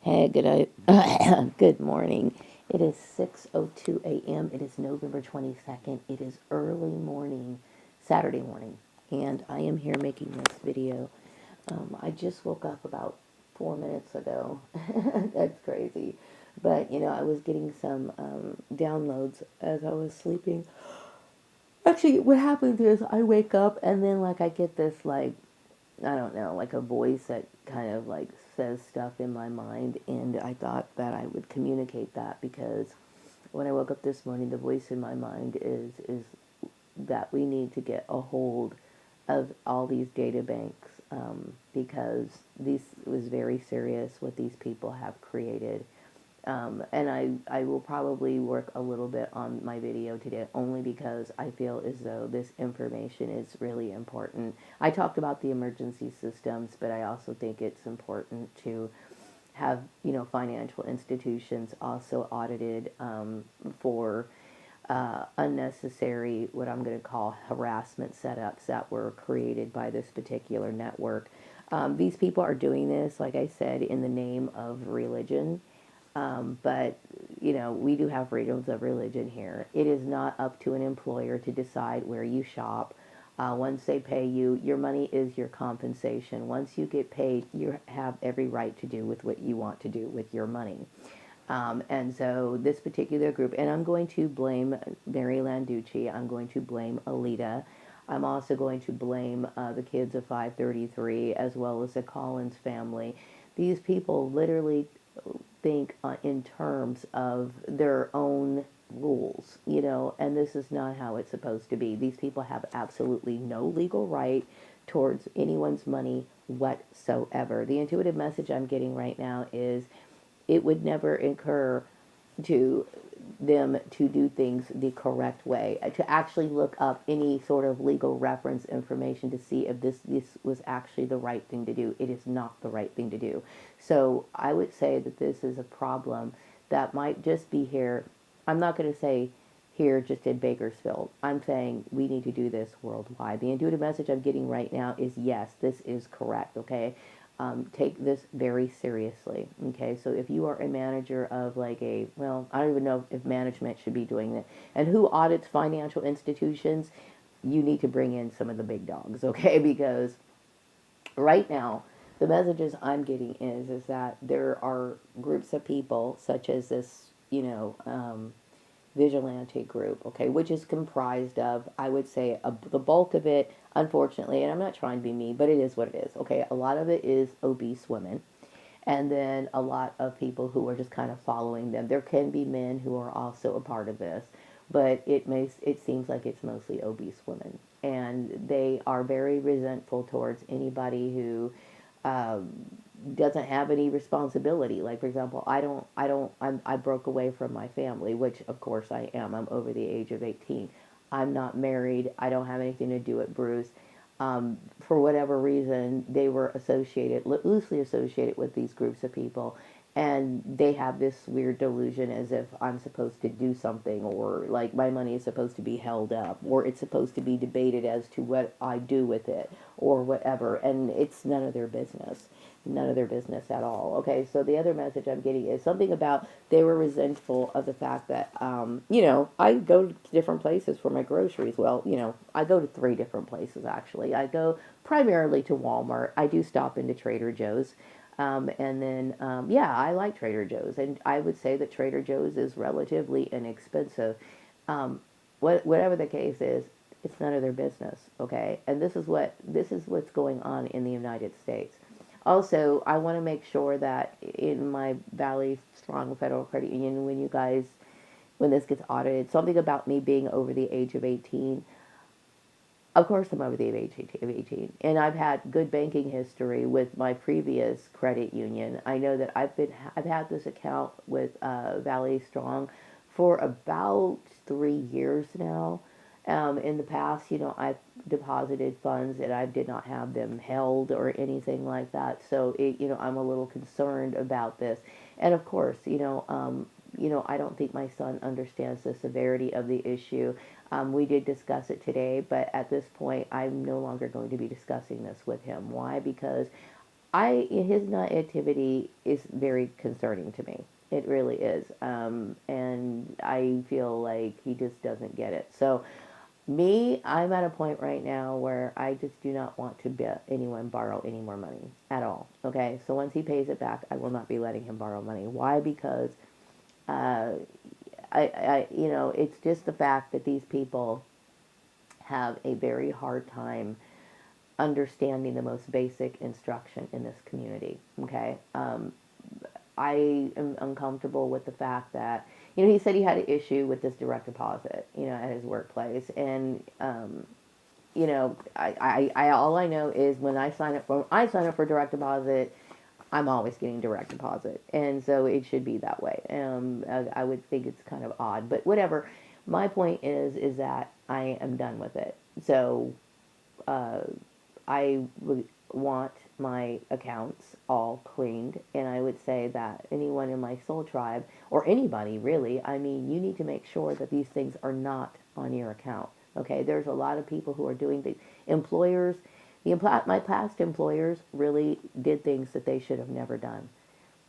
Hey, good morning. It is 6:02 a.m. It is November 22nd. It is early morning, Saturday morning, and I am here making this video. I just woke up about 4 minutes ago. That's crazy. But, I was getting some downloads as I was sleeping. Actually, what happens is I wake up and then, like, I get this, like, I don't know, like a voice that kind of like says stuff in my mind, and I thought that I would communicate that because when I woke up this morning, the voice in my mind is that we need to get a hold of all these data banks because this was very serious what these people have created. And I will probably work a little bit on my video today only because I feel as though this information is really important. I talked about the emergency systems, but I also think it's important to have, financial institutions also audited for unnecessary, what I'm going to call harassment setups that were created by this particular network. These people are doing this, like I said, in the name of religion. But, we do have freedoms of religion here. It is not up to an employer to decide where you shop. Once they pay you, your money is your compensation. Once you get paid, you have every right to do with what you want to do with your money. And so this particular group, and I'm going to blame Mary Landucci, I'm going to blame Alita, I'm also going to blame the kids of 533 as well as the Collins family. These people literally think in terms of their own rules, and this is not how it's supposed to be. These people have absolutely no legal right towards anyone's money whatsoever. The intuitive message I'm getting right now is it would never occur to them to do things the correct way, to actually look up any sort of legal reference information to see if this was actually the right thing to do. It is not the right thing to do. So I would say that this is a problem that might just be here. I'm not going to say here just in Bakersfield. I'm saying we need to do this worldwide. The intuitive message I'm getting right now is yes, this is correct, okay? Take this very seriously, okay? So if you are a manager of like well, I don't even know if management should be doing that. And who audits financial institutions? You need to bring in some of the big dogs, okay? Because right now, the messages I'm getting is that there are groups of people such as this, vigilante group, okay, which is comprised of, I would say, the bulk of it, unfortunately, and I'm not trying to be mean, but it is what it is, okay, a lot of it is obese women, and then a lot of people who are just kind of following them. There can be men who are also a part of this, but it seems like it's mostly obese women, and they are very resentful towards anybody who um, doesn't have any responsibility. Like, for example, I broke away from my family, which of course I am. I'm over the age of 18. I'm not married. I don't have anything to do with Bruce. For whatever reason, they were loosely associated with these groups of people, and they have this weird delusion as if I'm supposed to do something, or like my money is supposed to be held up, or it's supposed to be debated as to what I do with it, or whatever, and it's none of their business. None of their business at all. Okay, so the other message I'm getting is something about they were resentful of the fact that, I go to different places for my groceries. Well, I go to three different places actually. I go primarily to Walmart. I do stop into Trader Joe's. And then, yeah, I like Trader Joe's. And I would say that Trader Joe's is relatively inexpensive. Um, whatever the case is, it's none of their business, okay? And this is what's going on in the United States. Also, I want to make sure that in my Valley Strong Federal Credit Union, when this gets audited, something about me being over the age of 18. Of course, I'm over the age of 18, and I've had good banking history with my previous credit union. I know that I've had this account with Valley Strong for about 3 years now. In the past, I've deposited funds and I did not have them held or anything like that. So I'm a little concerned about this. And of course, I don't think my son understands the severity of the issue. We did discuss it today, but at this point, I'm no longer going to be discussing this with him. Why? Because his naivety is very concerning to me. It really is, and I feel like he just doesn't get it. So, me, I'm at a point right now where I just do not want to let anyone borrow any more money at all. Okay, so once he pays it back, I will not be letting him borrow money. Why? Because uh, it's just the fact that these people have a very hard time understanding the most basic instruction in this community. Okay, I am uncomfortable with the fact that he said he had an issue with this direct deposit at his workplace, and all I know is when I sign up for direct deposit, I'm always getting direct deposit, and so it should be that way. I would think it's kind of odd, but whatever. My point is that I am done with it. So uh, I would want my accounts all cleaned, and I would say that anyone in my soul tribe, or anybody really, I mean, you need to make sure that these things are not on your account. Okay, there's a lot of people who are doing things. Employers, my past employers really did things that they should have never done,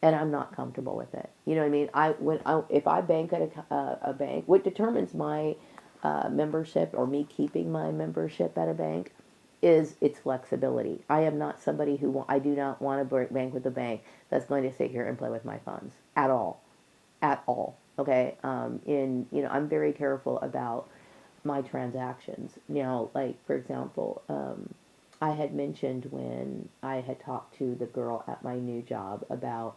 and I'm not comfortable with it. You know what I mean? If I bank at a bank, what determines my membership or me keeping my membership at a bank is its flexibility. I am not somebody I do not want to bank with a bank that's going to sit here and play with my funds at all. Okay, in I'm very careful about my transactions. Now, like for example, I had mentioned when I had talked to the girl at my new job about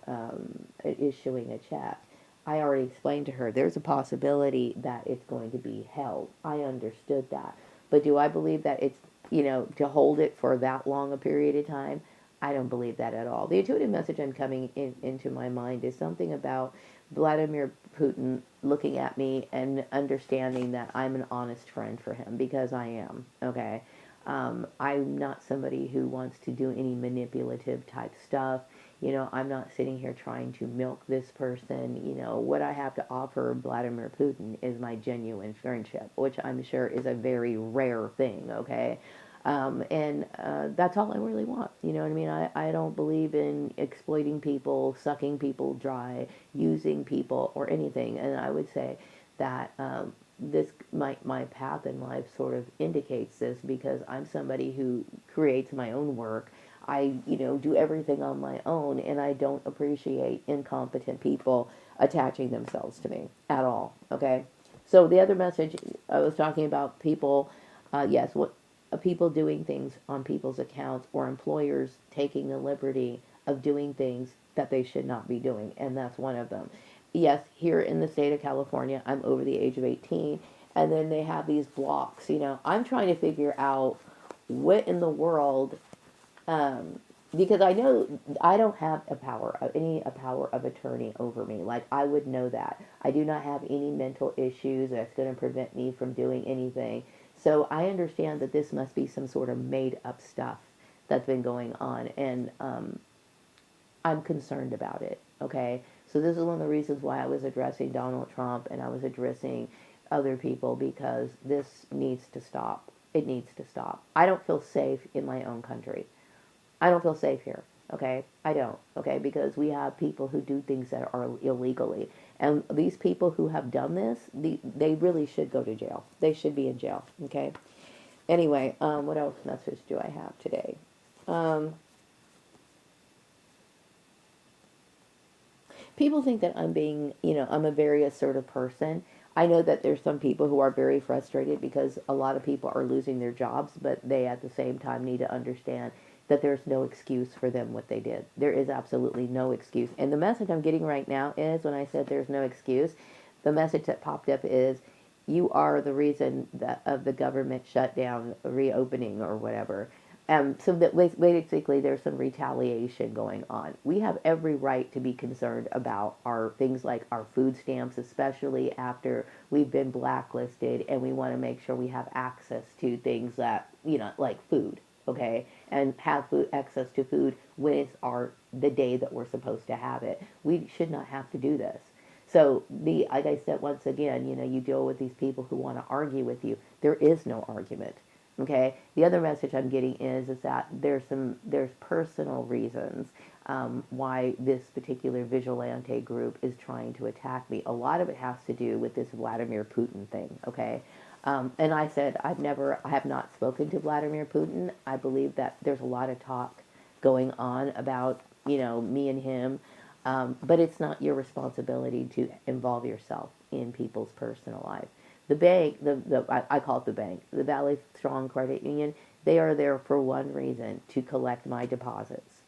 issuing a check. I already explained to her there's a possibility that it's going to be held. I understood that. But do I believe that it's, to hold it for that long a period of time? I don't believe that at all. The intuitive message I'm coming into my mind is something about Vladimir Putin looking at me and understanding that I'm an honest friend for him, because I am, okay? I'm not somebody who wants to do any manipulative type stuff. I'm not sitting here trying to milk this person. What I have to offer Vladimir Putin is my genuine friendship, which I'm sure is a very rare thing, okay? And that's all I really want. You know what I mean? I don't believe in exploiting people, sucking people dry, using people, or anything. And I would say that my path in life sort of indicates this, because I'm somebody who creates my own work. I do everything on my own, and I don't appreciate incompetent people attaching themselves to me at all. Okay, so the other message I was talking about people, yes, what people doing things on people's accounts, or employers taking the liberty of doing things that they should not be doing, and that's one of them. Yes, here in the state of California, I'm over the age of 18, and then they have these blocks. I'm trying to figure out what in the world, um, because I know I don't have a power of attorney over me. Like, I would know that. I do not have any mental issues that's going to prevent me from doing anything. So I understand that this must be some sort of made up stuff that's been going on, and I'm concerned about it. Okay, so this is one of the reasons why I was addressing Donald Trump, and I was addressing other people, because this needs to stop. It needs to stop. I don't feel safe in my own country. I don't feel safe here. Okay, I don't. Okay, because we have people who do things that are illegally, and these people who have done this, they really should go to jail. They should be in jail. Okay. Anyway, what else message do I have today? Um, People think that I'm a very assertive person. I know that there's some people who are very frustrated because a lot of people are losing their jobs, but they at the same time need to understand that there's no excuse for them what they did. There is absolutely no excuse. And the message I'm getting right now is, when I said there's no excuse, the message that popped up is, you are the reason that of the government shutdown, reopening, or whatever. So that basically there's some retaliation going on. We have every right to be concerned about our things like our food stamps, especially after we've been blacklisted, and we want to make sure we have access to things that, like food, okay, and have food access to food when it's the day that we're supposed to have it. We should not have to do this. So like I said, once again, you deal with these people who want to argue with you. There is no argument. Okay. The other message I'm getting is that there's personal reasons why this particular vigilante group is trying to attack me. A lot of it has to do with this Vladimir Putin thing. Okay. And I said I have not spoken to Vladimir Putin. I believe that there's a lot of talk going on about me and him, but it's not your responsibility to involve yourself in people's personal life. The bank, I call it the bank, the Valley Strong Credit Union, they are there for one reason, to collect my deposits.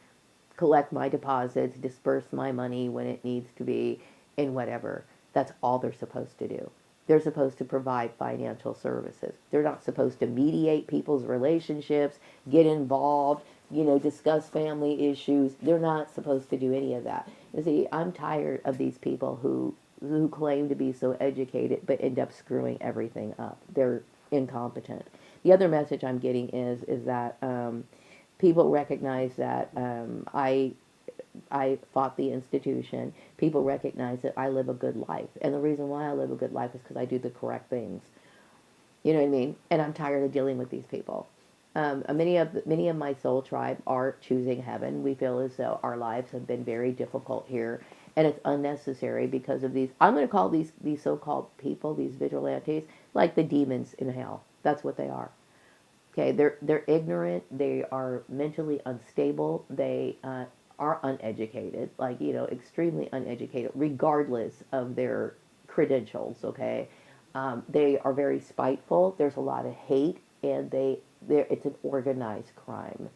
Collect my deposits, disperse my money when it needs to be, and whatever. That's all they're supposed to do. They're supposed to provide financial services. They're not supposed to mediate people's relationships, get involved, discuss family issues. They're not supposed to do any of that. You see, I'm tired of these people who claim to be so educated but end up screwing everything up. They're incompetent. The other message I'm getting is that people recognize that I fought the institution. People recognize that I live a good life, and the reason why I live a good life is because I do the correct things. You know what I mean? And I'm tired of dealing with these people. Many of my soul tribe are choosing heaven. We feel as though our lives have been very difficult here, and it's unnecessary because of these. I'm going to call these so-called people, these vigilantes, like the demons in hell. That's what they are. Okay, they're ignorant. They are mentally unstable. They are uneducated, like extremely uneducated, regardless of their credentials. Okay, they are very spiteful. There's a lot of hate, and it's an organized crime,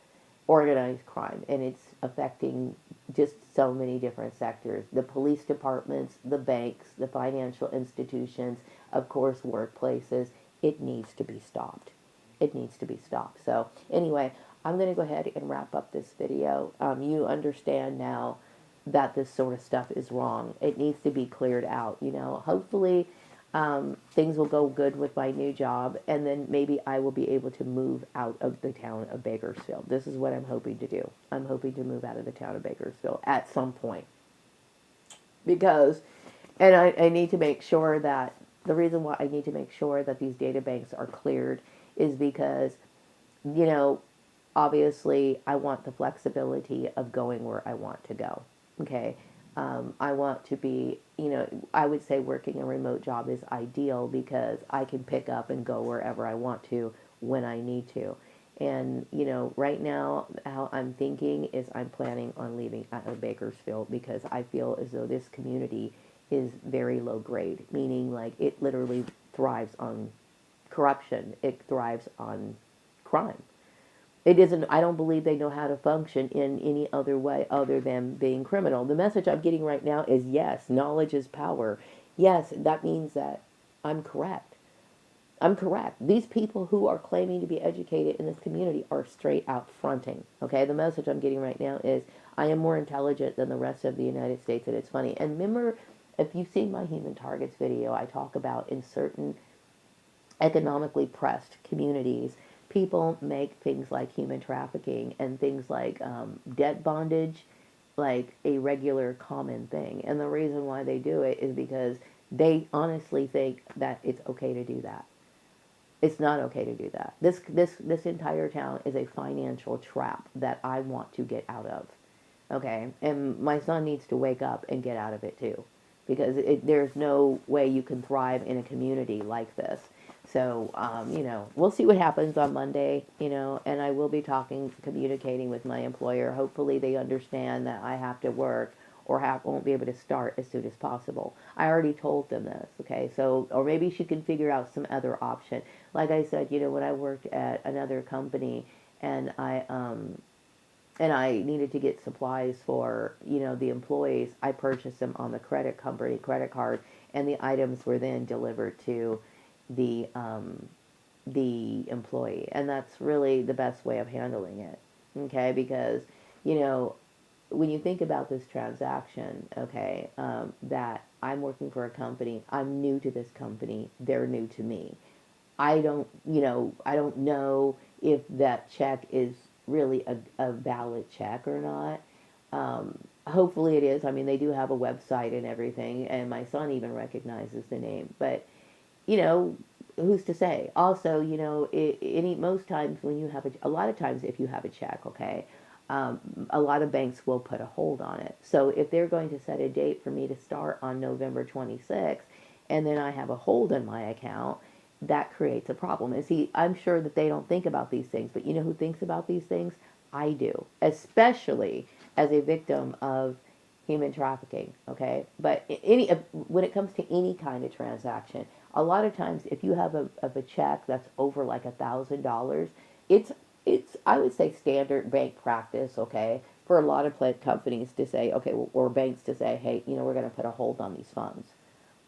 and it's affecting just so many different sectors: the police departments, the banks, the financial institutions, of course, workplaces. It needs to be stopped. It needs to be stopped. So anyway, I'm going to go ahead and wrap up this video. You understand now that this sort of stuff is wrong. It needs to be cleared out. Hopefully things will go good with my new job, and then maybe I will be able to move out of the town of Bakersfield. This is what I'm hoping to do. I'm hoping to move out of the town of Bakersfield at some point, because, and I need to make sure that the reason why I need to make sure that these data banks are cleared is because, you know, obviously I want the flexibility of going where I want to go. Okay. I want to be, I would say working a remote job is ideal because I can pick up and go wherever I want to when I need to. And, right now, how I'm thinking is I'm planning on leaving out of Bakersfield because I feel as though this community is very low grade, meaning like it literally thrives on corruption. It thrives on crime. It isn't, I don't believe they know how to function in any other way other than being criminal. The message I'm getting right now is yes, knowledge is power. Yes, that means that I'm correct. I'm correct. These people who are claiming to be educated in this community are straight out fronting. Okay, the message I'm getting right now is I am more intelligent than the rest of the United States, and it's funny. And remember, if you've seen my Human Targets video, I talk about in certain economically pressed communities, people make things like human trafficking and things like debt bondage like a regular common thing. And the reason why they do it is because they honestly think that it's okay to do that. It's not okay to do that. This entire town is a financial trap that I want to get out of. Okay, and my son needs to wake up and get out of it too, because there's no way you can thrive in a community like this. So, we'll see what happens on Monday, and I will be communicating with my employer. Hopefully they understand that I have to work or won't be able to start as soon as possible. I already told them this, okay? So, or maybe she can figure out some other option. Like I said, when I worked at another company and I needed to get supplies for, the employees, I purchased them on the credit card, and the items were then delivered to the employee. And that's really the best way of handling it, okay? Because, when you think about this transaction, okay, that I'm working for a company, I'm new to this company, they're new to me. I don't know if that check is really a valid check or not. Hopefully it is. I mean, they do have a website and everything, and my son even recognizes the name. But, you know, who's to say? Also, most times when you have a lot of times if you have a check, okay, a lot of banks will put a hold on it. So if they're going to set a date for me to start on November 26th, and then I have a hold on my account, that creates a problem. And see, I'm sure that they don't think about these things, but you know who thinks about these things? I do, especially as a victim of human trafficking. Okay, but when it comes to any kind of transaction, a lot of times if you have a check that's over like $1,000, it's I would say standard bank practice. Okay, for a lot of companies to say, okay, or banks to say, hey, we're going to put a hold on these funds.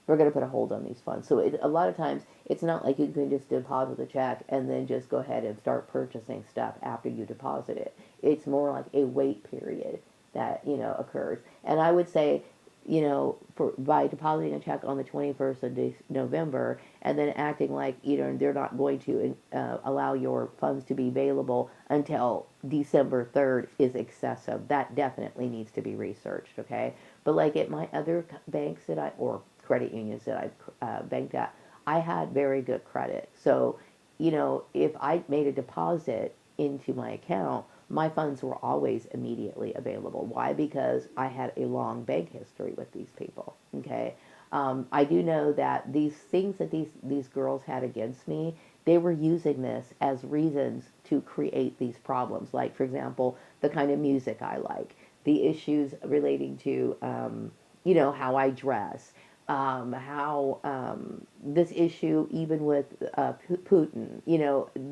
We're going to put a hold on these funds. So a lot of times it's not like you can just deposit the check and then just go ahead and start purchasing stuff after you deposit it. It's more like a wait period that occurs. And I would say, for by depositing a check on the 21st of November and then acting like they're not going to allow your funds to be available until December 3rd is excessive. That definitely needs to be researched. Okay, but like at my other banks that I or credit unions that I banked at, I had very good credit. So, if I made a deposit into my account, my funds were always immediately available. Why? Because I had a long bank history with these people. Okay. I do know that these things that these girls had against me, they were using this as reasons to create these problems. Like, for example, the kind of music I like, the issues relating to, how I dress, how this issue, even with Putin,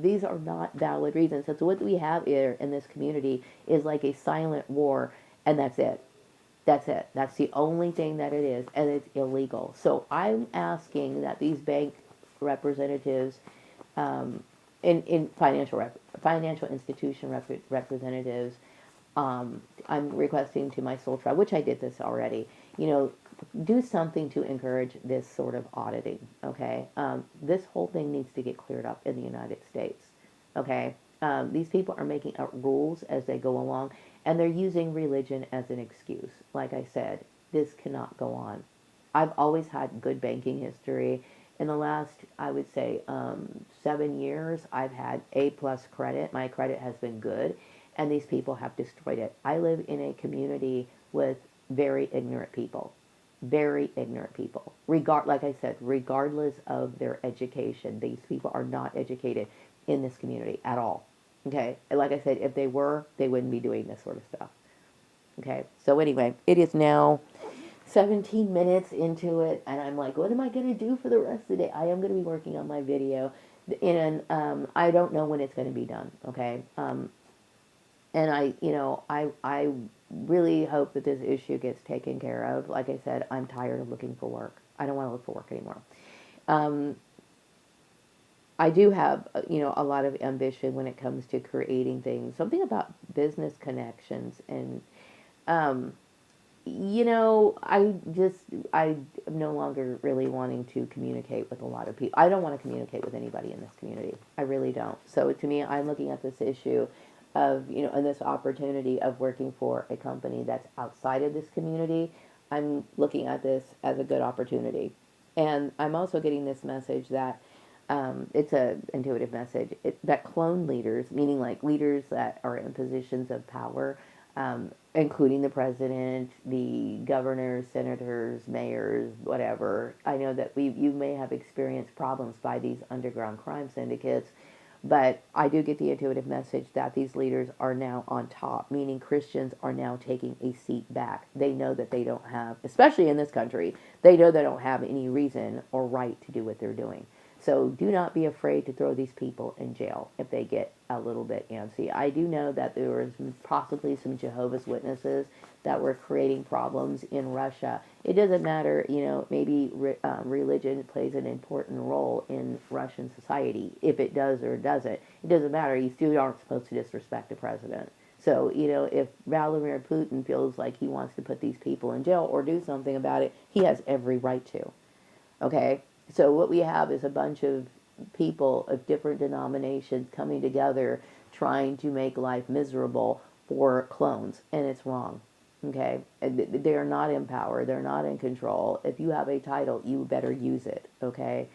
these are not valid reasons. So what we have here in this community is like a silent war, and that's it. That's it. That's the only thing that it is, and it's illegal. So I'm asking that these bank representatives, in financial institution representatives, I'm requesting to my soul tribe, which I did this already, do something to encourage this sort of auditing, okay? This whole thing needs to get cleared up in the United States, okay? These people are making up rules as they go along, and they're using religion as an excuse. Like I said, this cannot go on. I've always had good banking history. In the last, I would say, 7 years, I've had A plus credit. My credit has been good, and these people have destroyed it. I live in a community with very ignorant people, very ignorant people. Like I said, regardless of their education, these people are not educated in this community at all. Okay, and like I said, if they were, they wouldn't be doing this sort of stuff. Okay, so anyway, it is now 17 minutes into it, and I'm like, what am I going to do for the rest of the day? I am going to be working on my video, and I don't know when it's going to be done. Okay, and I really hope that this issue gets taken care of. Like I said, I'm tired of looking for work. I don't want to look for work anymore. Um, I do have, a lot of ambition when it comes to creating things. Something about business connections and, um, I'm no longer really wanting to communicate with a lot of people. I don't want to communicate with anybody in this community. I really don't. So to me, I'm looking at this issue of, and this opportunity of working for a company that's outside of this community. I'm looking at this as a good opportunity. And I'm also getting this message that it's a intuitive message that clone leaders, meaning like leaders that are in positions of power, including the president, the governors, senators, mayors, whatever. I know that you may have experienced problems by these underground crime syndicates, but I do get the intuitive message that these leaders are now on top, meaning Christians are now taking a seat back. They know that they don't have, especially in this country, they know they don't have any reason or right to do what they're doing. So do not be afraid to throw these people in jail if they get a little bit antsy. I do know that there was possibly some Jehovah's Witnesses that were creating problems in Russia. It doesn't matter, maybe religion plays an important role in Russian society. If it does or doesn't, it doesn't matter. You still aren't supposed to disrespect the president. So, if Vladimir Putin feels like he wants to put these people in jail or do something about it, he has every right to. Okay? So what we have is a bunch of people of different denominations coming together trying to make life miserable for clones, and it's wrong. Okay? They are not in power. They're not in control. If you have a title, you better use it. Okay?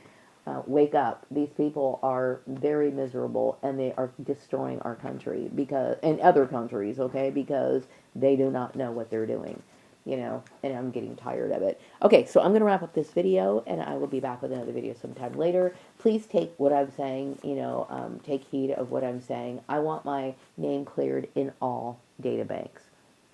wake up. These people are very miserable, and they are destroying our country because, and other countries, okay, because they do not know what they're doing, and I'm getting tired of it. Okay, so I'm going to wrap up this video, and I will be back with another video sometime later. Please take what I'm saying, take heed of what I'm saying. I want my name cleared in all data banks.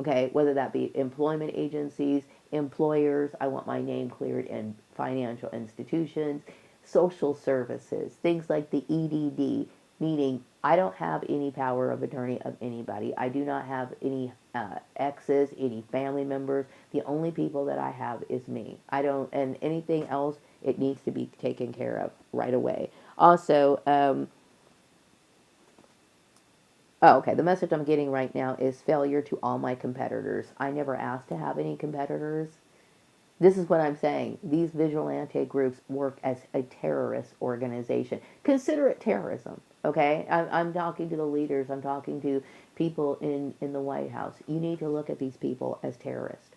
Okay, whether that be employment agencies, employers, I want my name cleared in financial institutions, social services, things like the EDD, meaning I don't have any power of attorney of anybody. I do not have any exes, any family members. The only people that I have is me. I don't, and anything else, it needs to be taken care of right away. Also, oh, okay. The message I'm getting right now is failure to all my competitors. I never asked to have any competitors. This is what I'm saying. These vigilante groups work as a terrorist organization. Consider it terrorism, okay? I'm talking to the leaders. I'm talking to people in the White House. You need to look at these people as terrorists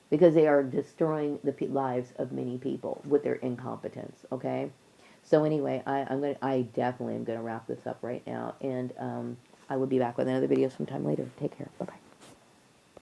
because they are destroying the lives of many people with their incompetence, okay? So anyway, I definitely am gonna wrap this up right now, and I will be back with another video sometime later. Take care. Bye bye.